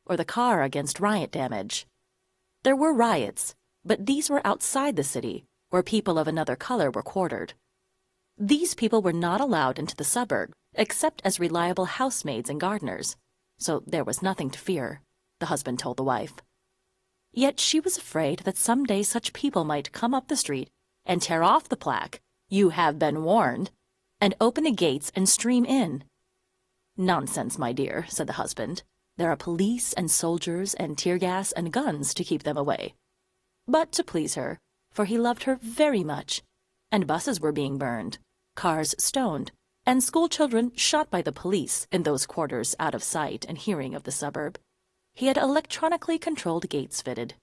or the car against riot damage. There were riots, but these were outside the city, where people of another color were quartered. These people were not allowed into the suburb, except as reliable housemaids and gardeners, so there was nothing to fear, the husband told the wife. Yet she was afraid that someday such people might come up the street and tear off the plaque, "You have been warned," and open the gates and stream in. "Nonsense, my dear," said the husband. "There are police and soldiers and tear gas and guns to keep them away." But to please her, for he loved her very much, and buses were being burned, cars stoned, and school children shot by the police in those quarters out of sight and hearing of the suburb, he had electronically controlled gates fitted.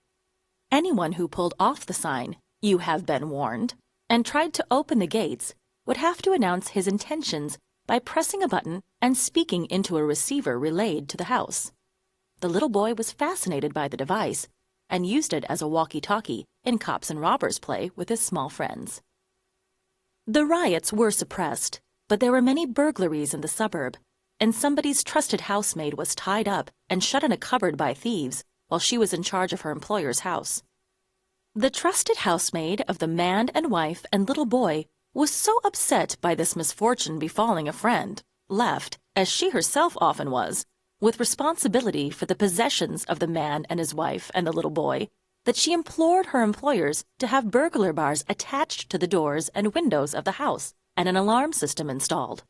Anyone who pulled off the sign, "You have been warned," and tried to open the gates would have to announce his intentions by pressing a button and speaking into a receiver relayed to the house. The little boy was fascinated by the device and used it as a walkie-talkie in cops and robbers play with his small friends. The riots were suppressed, but there were many burglaries in the suburb, and somebody's trusted housemaid was tied up and shut in a cupboard by thieves while she was in charge of her employer's house. The trusted housemaid of the man and wife and little boy was so upset by this misfortune befalling a friend, left, as she herself often was, with responsibility for the possessions of the man and his wife and the little boy, that she implored her employers to have burglar bars attached to the doors and windows of the house and an alarm system installed.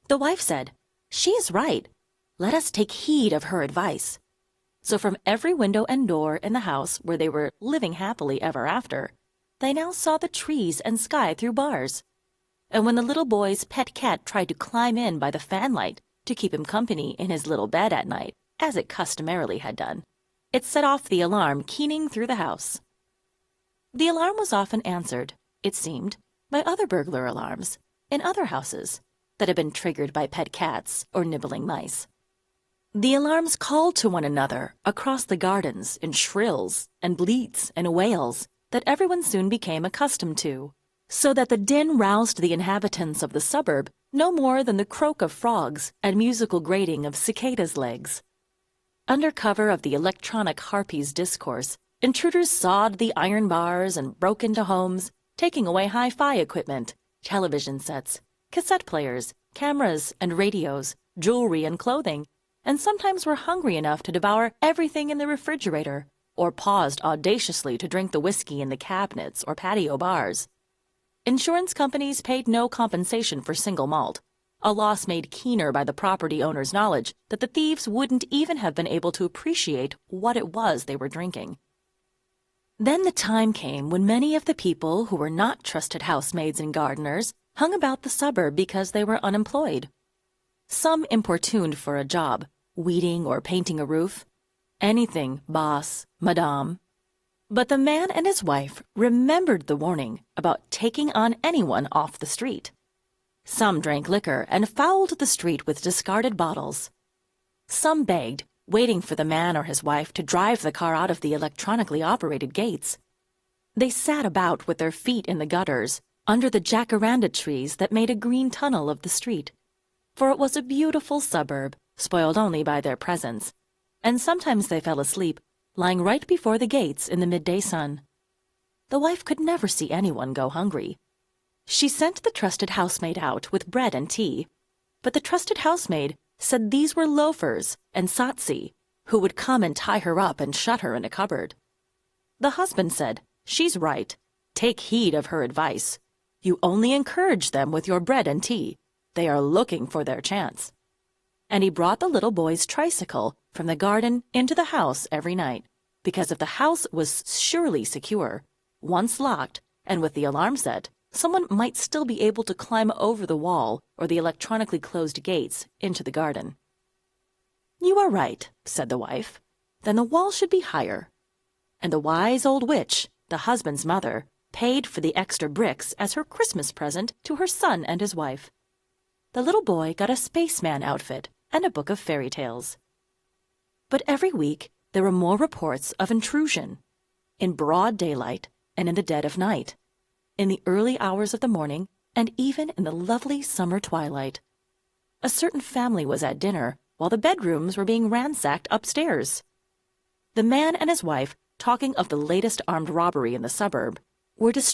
The wife said, "She is right. Let us take heed of her advice." So from every window and door in the house where they were living happily ever after, they now saw the trees and sky through bars. And when the little boy's pet cat tried to climb in by the fanlight to keep him company in his little bed at night, as it customarily had done, it set off the alarm keening through the house. The alarm was often answered, it seemed, by other burglar alarms in other houses that had been triggered by pet cats or nibbling mice. The alarms called to one another across the gardens in shrills and bleats and wails that everyone soon became accustomed to, so that the din roused the inhabitants of the suburb no more than the croak of frogs and musical grating of cicadas' legs. Under cover of the electronic harpy's discourse, intruders sawed the iron bars and broke into homes, taking away hi-fi equipment, television sets, cassette players, cameras and radios, jewelry and clothing, and sometimes were hungry enough to devour everything in the refrigerator, or paused audaciously to drink the whiskey in the cabinets or patio bars. Insurance companies paid no compensation for single malt, a loss made keener by the property owner's knowledge that the thieves wouldn't even have been able to appreciate what it was they were drinking. Then the time came when many of the people who were not trusted housemaids and gardeners hung about the suburb because they were unemployed. Some importuned for a job, weeding or painting a roof. Anything, boss, madame. But the man and his wife remembered the warning about taking on anyone off the street. Some drank liquor and fouled the street with discarded bottles. Some begged, waiting for the man or his wife to drive the car out of the electronically operated gates. They sat about with their feet in the gutters, under the jacaranda trees that made a green tunnel of the street. For it was a beautiful suburb, spoiled only by their presence, and sometimes they fell asleep, lying right before the gates in the midday sun. The wife could never see anyone go hungry. She sent the trusted housemaid out with bread and tea, but the trusted housemaid said these were loafers and satsi, who would come and tie her up and shut her in a cupboard. The husband said, "She's right. Take heed of her advice. You only encourage them with your bread and tea. They are looking for their chance." And he brought the little boy's tricycle from the garden into the house every night, because if the house was surely secure, once locked, and with the alarm set, someone might still be able to climb over the wall or the electronically closed gates into the garden. "You are right," said the wife. "Then the wall should be higher." And the wise old witch, the husband's mother, paid for the extra bricks as her Christmas present to her son and his wife. The little boy got a spaceman outfit and a book of fairy tales. But every week there were more reports of intrusion, in broad daylight and in the dead of night, in the early hours of the morning, and even in the lovely summer twilight. A certain family was at dinner while the bedrooms were being ransacked upstairs. The man and his wife, talking of the latest armed robbery in the suburb, were distracted